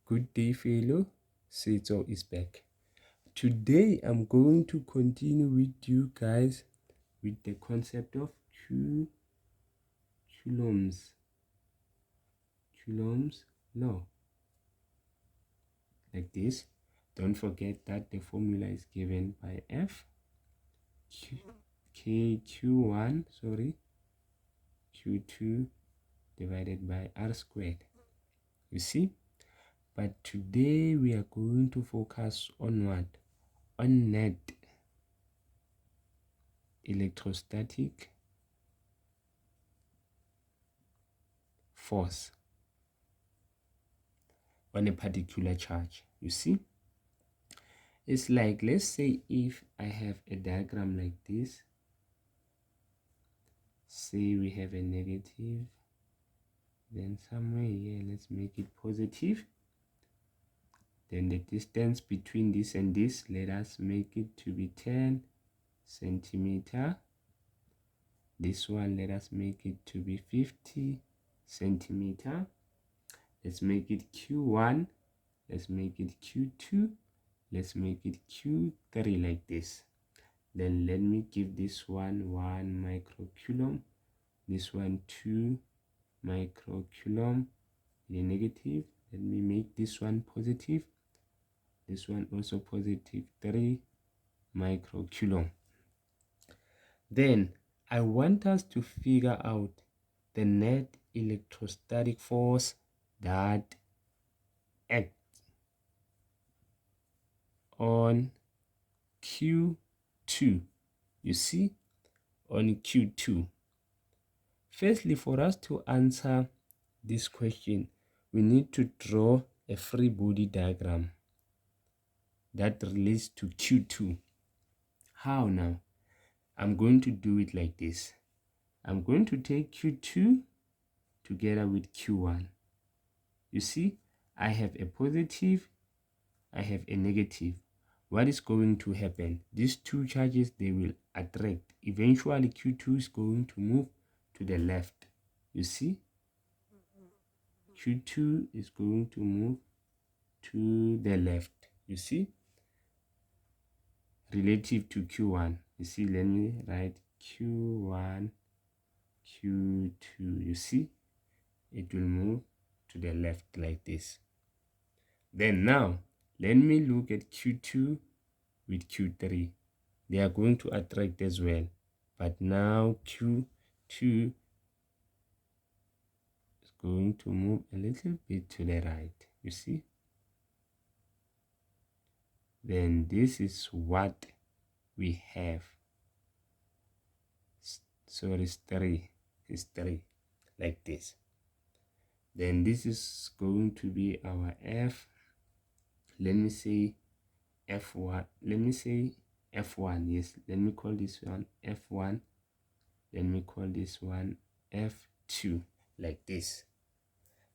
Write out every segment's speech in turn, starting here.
Good day, fellow. Seto is back. Today, I'm going to continue with you guys with the concept of Coulomb's law. Like this. Don't forget that the formula is given by Q2 divided by R squared. You see? But today we are going to focus on what? On net electrostatic force on a particular charge. You see? It's like, let's say if I have a diagram like this, say we have a negative, then somewhere here, let's make it positive. Then the distance between this and this, let us make it to be 10 centimeter. This one, let us make it to be 50 centimeter. Let's make it Q1. Let's make it Q2. Let's make it Q3 like this. Then let me give this one 1 microcoulomb. This one 2 microcoulomb. The negative. Let me make this one positive. This one also positive 3 microcoulomb. Then I want us to figure out the net electrostatic force that acts on Q2. You see, on Q2. Firstly, for us to answer this question, we need to draw a free body diagram that relates to Q2. How now? I'm going to do it like this. I'm going to take Q2 together with Q1. You see, I have a positive, I have a negative. What is going to happen? These two charges, they will attract. Eventually, Q2 is going to move to the left. You see? Q2 is going to move to the left. You see? Relative to Q1. You see, let me write Q1, Q2. You see? It will move to the left like this. Then now, let me look at Q2 with Q3. They are going to attract as well. But now Q2 is going to move a little bit to the right. You see? Then this is what we have. Sorry, it's 3. It's 3. Like this. Then this is going to be our F. Let me say F1. Let me say F1. Yes, let me call this one F1. Let me call this one F2. Like this.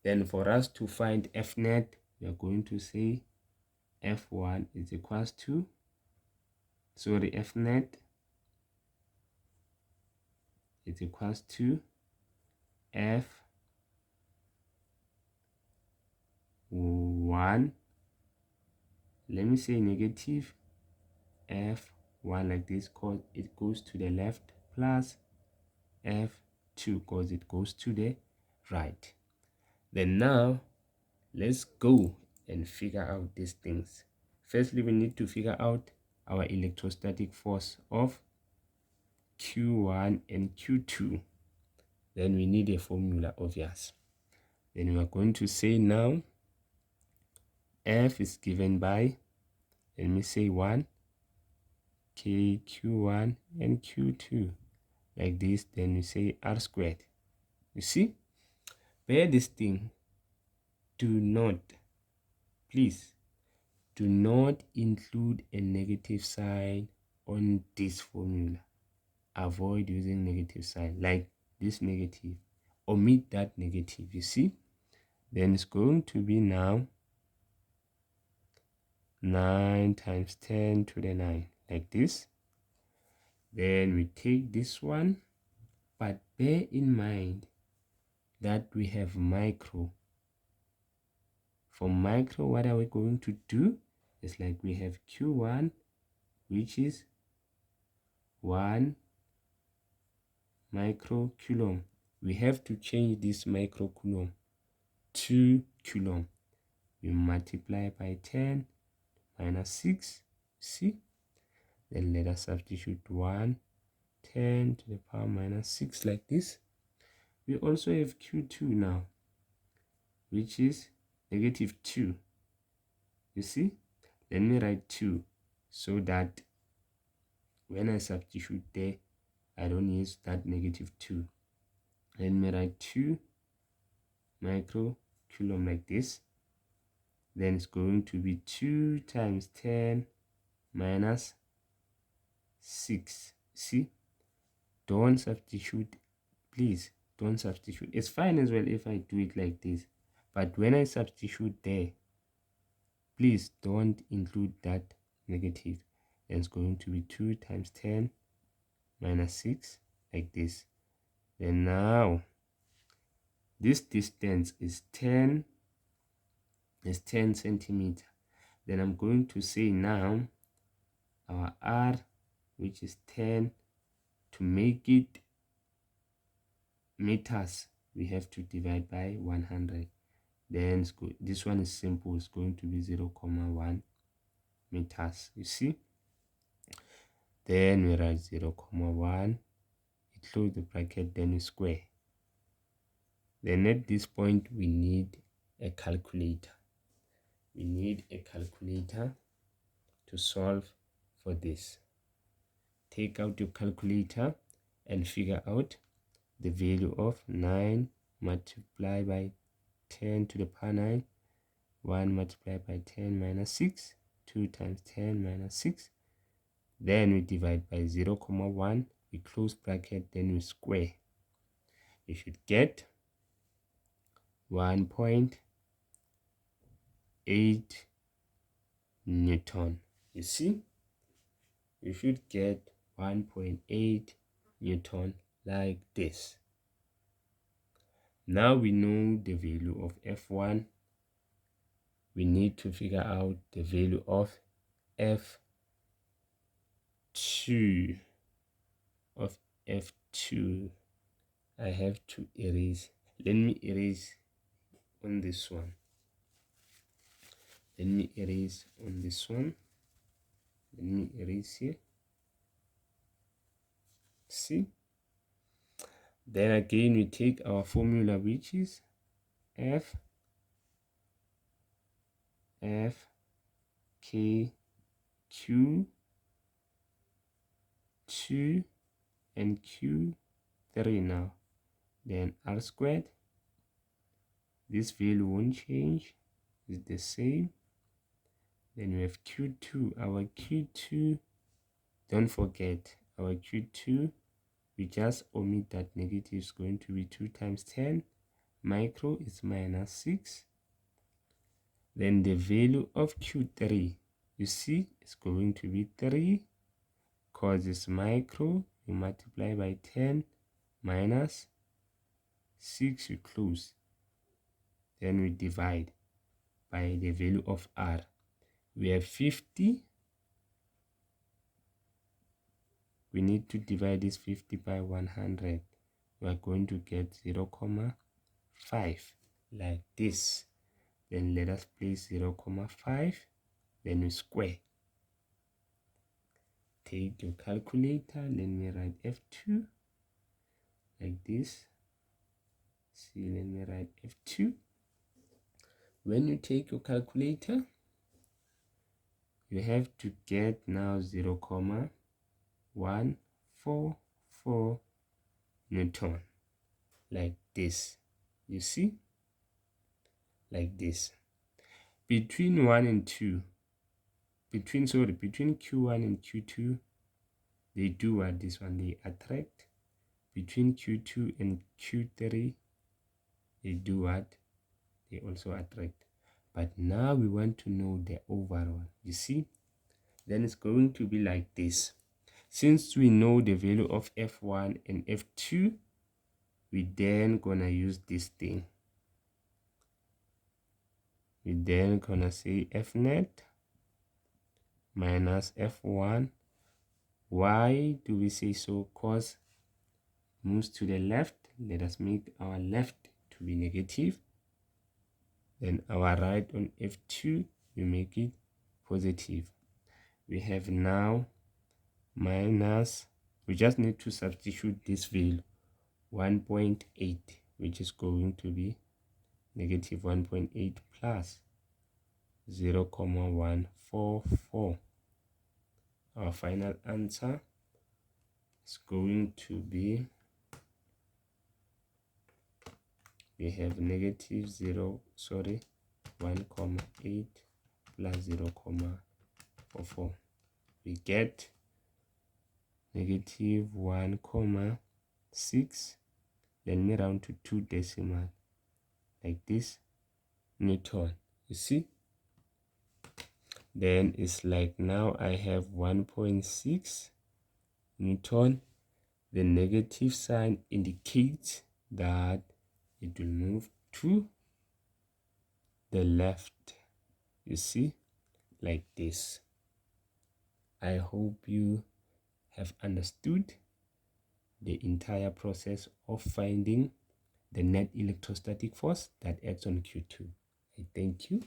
Then for us to find F net, we are going to say F1 is equals to, sorry, F net is equals to F1, let me say negative F1 like this, because it goes to the left, plus F2 because it goes to the right. Then now, let's go and figure out these things. Firstly, we need to figure out our electrostatic force of Q1 and Q2. Then we need a formula, obvious. Then we are going to say now, F is given by, let me say 1, K, Q1 and Q2. Like this, then we say R squared. You see? Bear this thing. Do not, please, do not include a negative sign on this formula. Avoid using negative sign, like this negative. Omit that negative, you see? Then it's going to be now 9 times 10 to the 9, like this. Then we take this one, but bear in mind that we have micro. For micro, what are we going to do? It's like we have Q1, which is 1 microcoulomb. We have to change this microcoulomb to coulomb. We multiply by 10 minus 6, see? Then let us substitute 1, 10 to the power minus 6 like this. We also have Q2 now, which is negative 2. You see? Let me write 2 so that when I substitute there, I don't use that negative 2. Let me write 2 microcoulomb like this. Then it's going to be 2 times 10 minus 6. See? Don't substitute, please. Don't substitute. It's fine as well if I do it like this. But when I substitute there, please don't include that negative. Then it's going to be 2 times 10 minus 6 like this. Then now, this distance is 10 centimeter. Then I'm going to say now our R, which is 10, to make it meters, we have to divide by 100. Then this one is simple. It's going to be 0.1 meters. You see? Then we write 0.1. We close the bracket, then we square. Then at this point, we need a calculator. We need a calculator to solve for this. Take out your calculator and figure out the value of 9 multiplied by 10 to the power 9, 1 multiplied by 10 minus 6, 2 times 10 minus 6. Then we divide by 0.1, we close bracket, then we square. You should get 1.8 Newton. You see? You should get 1.8 Newton like this. Now we know the value of F1. We need to figure out the value of F2. I have to erase. Let me erase on this one. Let me erase on this one. Let me erase here. See? Then again, we take our formula, which is K, Q, 2, and Q3 now. Then R squared. This value won't change. It's the same. Then we have Q2. Our Q2, don't forget, our Q2, we just omit that negative. Is going to be 2 times 10. Micro is minus 6. Then the value of Q3, you see, it's going to be 3. Because it's micro, you multiply by 10 minus 6, you close. Then we divide by the value of R. We have 50. We need to divide this 50 by 100. We are going to get 0.5 like this. Then let us place 0.5. Then we square. Take your calculator. Let me write F2 like this. See, let me write F2. When you take your calculator, you have to get now 0.144 Newton like this. You see? Like this. Between 1 and 2, between Q1 and Q2, they do what? This one, they attract. Between Q2 and Q3, they do what? They also attract. But now we want to know the overall. You see? Then it's going to be like this. Since we know the value of F1 and F2, we then gonna use this thing. We then gonna say F net minus F1. Why do we say so? Because moves to the left. Let us make our left to be negative. Then our right on F2, we make it positive. We have now minus, we just need to substitute this value 1.8, which is going to be negative 1.8 plus 0.144. Our final answer is going to be, we have negative 1.8 plus 0.44. We get negative 1.6. Let me round to 2 decimal like this, Newton. You see? Then it's like now I have 1.6 Newton. The negative sign indicates that it will move to the left. You see, like this. I hope you have understood the entire process of finding the net electrostatic force that acts on Q2. I thank you.